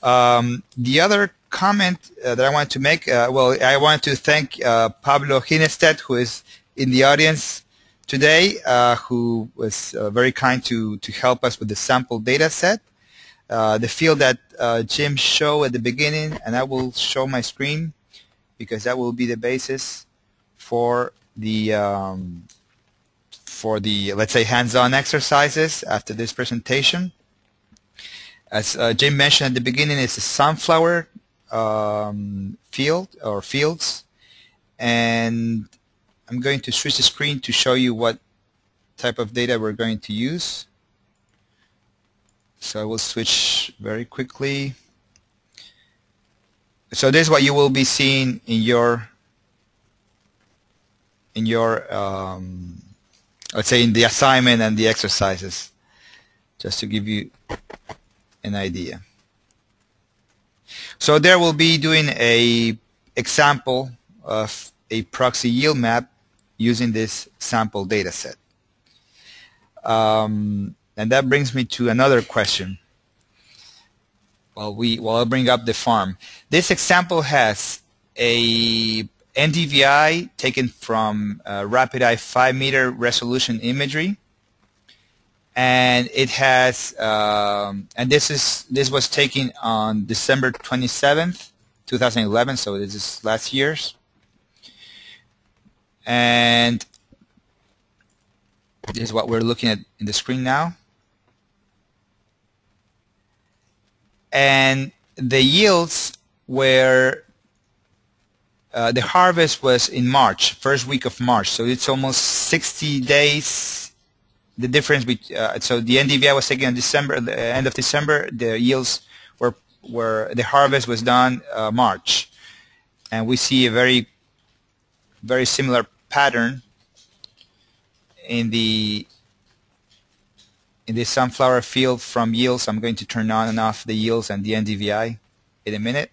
The other comment that I want to make, well, I want to thank Pablo Hinestedt, who is in the audience today, who was very kind to help us with the sample data set. The field that Jim showed at the beginning, and I will show my screen because that will be the basis for the let's say hands-on exercises after this presentation. As Jim mentioned at the beginning, it's a sunflower field or fields, and I'm going to switch the screen to show you what type of data we're going to use. So I will switch very quickly. So this is what you will be seeing in your let's say in the assignment and the exercises, just to give you an idea. So there we'll be doing a example of a proxy yield map using this sample data set. And that brings me to another question. While I bring up the farm. This example has a NDVI taken from RapidEye 5-meter resolution imagery, and it has and this was taken on December 27th, 2011. So this is last year's, and this is what we're looking at in the screen now. And the yields were the harvest was in March, first week of March, so it's almost 60 days. The difference between so the NDVI was taken in December, the end of December. The yields were the harvest was done March, and we see a very similar pattern in the sunflower field from yields. I'm going to turn on and off the yields and the NDVI in a minute.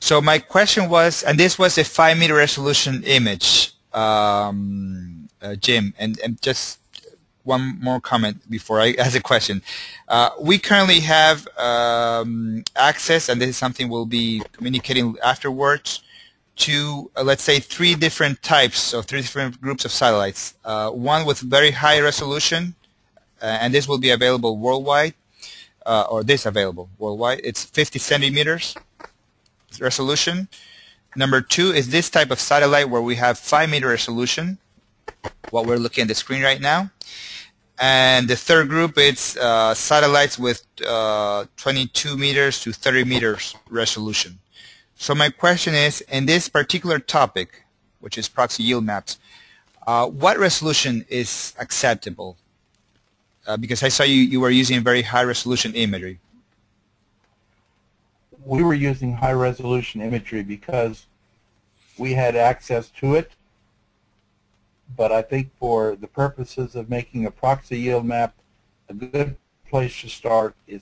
So my question was, and this was a 5-meter resolution image, Jim, and just one more comment before I ask a question. We currently have access, and this is something we'll be communicating afterwards, to let's say 3 different types or 3 different groups of satellites. One with very high resolution, and this will be available worldwide, or this available worldwide. It's 50 centimeters resolution. Number 2 is this type of satellite where we have 5-meter resolution, what we're looking at the screen right now. And the third group, it's satellites with 22 meters to 30 meters resolution. So my question is, in this particular topic, which is proxy yield maps, what resolution is acceptable? Because I saw you were using very high resolution imagery. We were using high resolution imagery because we had access to it, but I think for the purposes of making a proxy yield map, a good place to start is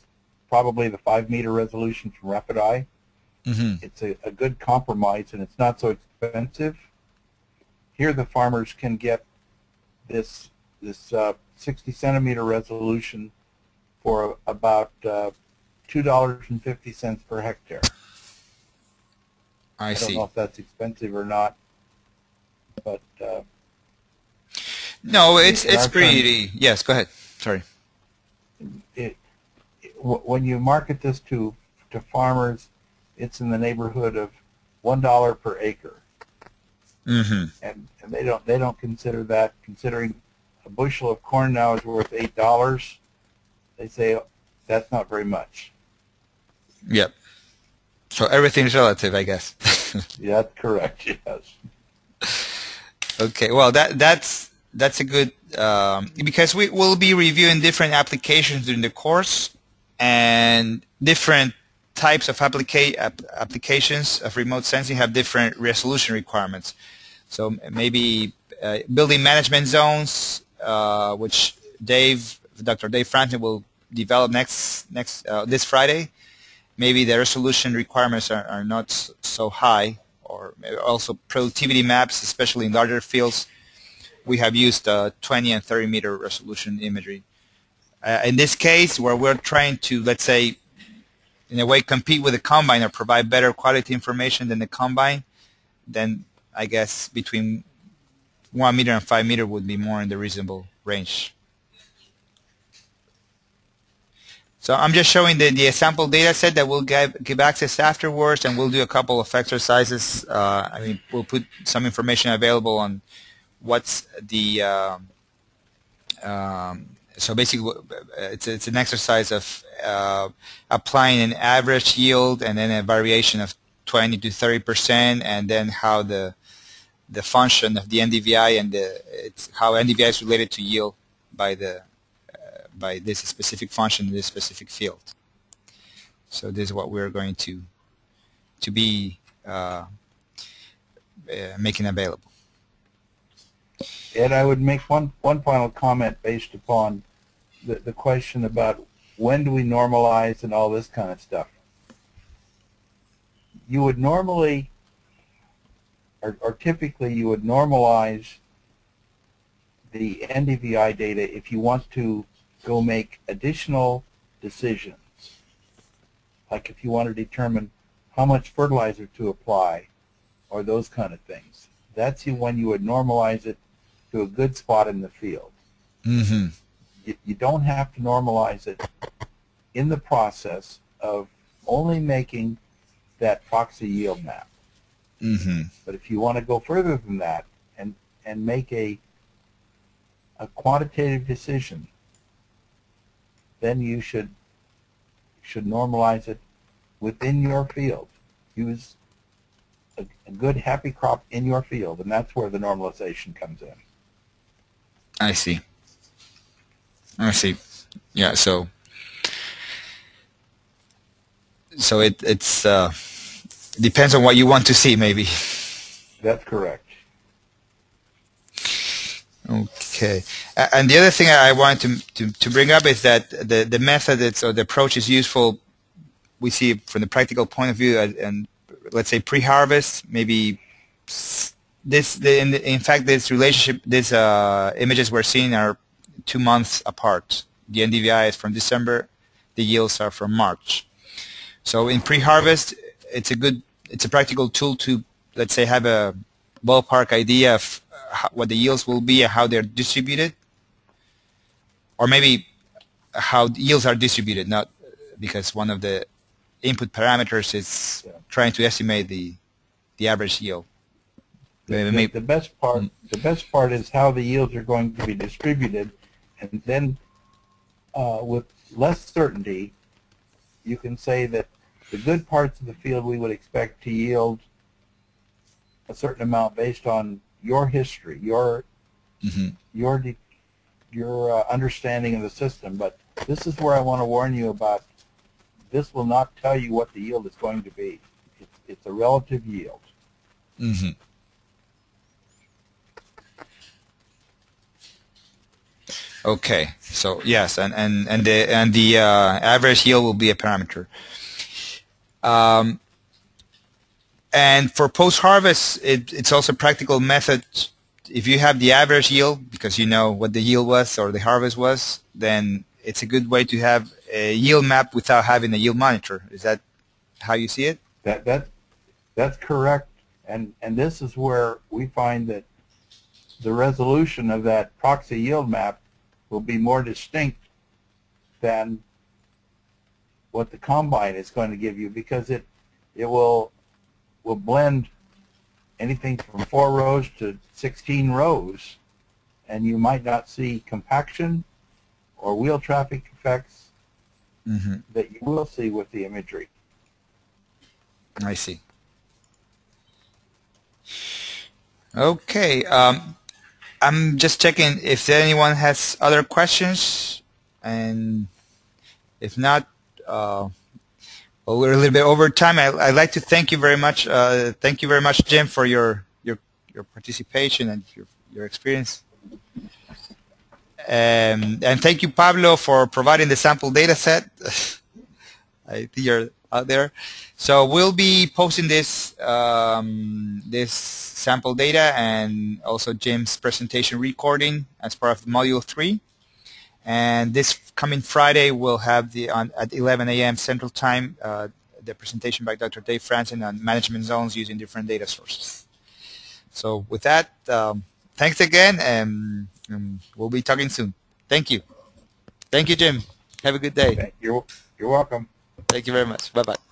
probably the 5-meter resolution from RapidEye. Mm-hmm. It's a good compromise, and it's not so expensive. Here the farmers can get this 60 centimeter resolution for about $2.50 per hectare. I see. don't know if that's expensive or not, but no, it's pretty. Yes, go ahead. Sorry. When you market this to farmers, it's in the neighborhood of $1 per acre. Mm-hmm. And they don't consider that, considering a bushel of corn now is worth $8. They say that's not very much. Yep. So everything's relative, I guess. Yeah, that's correct. Yes. Okay. Well, that's a good because we will be reviewing different applications during the course, and different types of applications of remote sensing have different resolution requirements. So maybe building management zones, which Dr. Dave Franklin will develop this Friday. Maybe the resolution requirements are not so high, or maybe also productivity maps, especially in larger fields. We have used 20 and 30 meter resolution imagery. In this case, where we're trying to, let's say, in a way compete with the combine or provide better quality information than the combine, then I guess between 1 meter and 5 meter would be more in the reasonable range. So I'm just showing the sample data set that we'll give access afterwards, and we'll do a couple of exercises. I mean, we'll put some information available on what's the so basically it's an exercise of applying an average yield and then a variation of 20 to 30%, and then how the function of the NDVI and how NDVI is related to yield by this specific function in this specific field. So this is what we're going to be making available. And I would make one final comment based upon the question about when do we normalize and all this kind of stuff. You would normally, or typically you would normalize the NDVI data if you want to go make additional decisions. Like if you want to determine how much fertilizer to apply or those kind of things. That's when you would normalize it to a good spot in the field. Mm-hmm. You don't have to normalize it in the process of only making that proxy yield map. Mm-hmm. But if you want to go further than that and make a quantitative decision, then you should normalize it within your field. Use a good happy crop in your field, and that's where the normalization comes in. I see. Yeah. So it's depends on what you want to see, maybe. That's correct. Okay. And the other thing I wanted to bring up is that the method or the approach is useful. We see from the practical point of view, and let's say pre-harvest, maybe in fact this relationship, these images we're seeing are 2 months apart. The NDVI is from December, the yields are from March. So in pre-harvest, it's a practical tool to, let's say, have a ballpark idea of what the yields will be and how they're distributed, or maybe how the yields are distributed, not because one of the input parameters is trying to estimate the average yield. The best part is how the yields are going to be distributed, and then with less certainty, you can say that the good parts of the field we would expect to yield a certain amount based on your history, your understanding of the system. But this is where I want to warn you about. This will not tell you what the yield is going to be. It's a relative yield. Mm-hmm. Okay. So yes, and the average yield will be a parameter. And for post-harvest, it's also a practical method. If you have the average yield, because you know what the yield was or the harvest was, then it's a good way to have a yield map without having a yield monitor. Is that how you see it? That's correct. And this is where we find that the resolution of that proxy yield map will be more distinct than what the combine is going to give you, because it will blend anything from 4 rows to 16 rows, and you might not see compaction or wheel traffic effects that you will see with the imagery. I see. Okay. I'm just checking if anyone has other questions, and if not, well, we're a little bit over time. I'd like to thank you very much. Thank you very much, Jim, for your participation and your experience. And thank you, Pablo, for providing the sample data set. I think you're out there. So we'll be posting this this sample data and also Jim's presentation recording as part of module 3. And this coming Friday, we'll have at 11 a.m. Central Time, the presentation by Dr. Dave Franzen on management zones using different data sources. So with that, thanks again, and we'll be talking soon. Thank you. Thank you, Jim. Have a good day. You're welcome. Thank you very much. Bye-bye.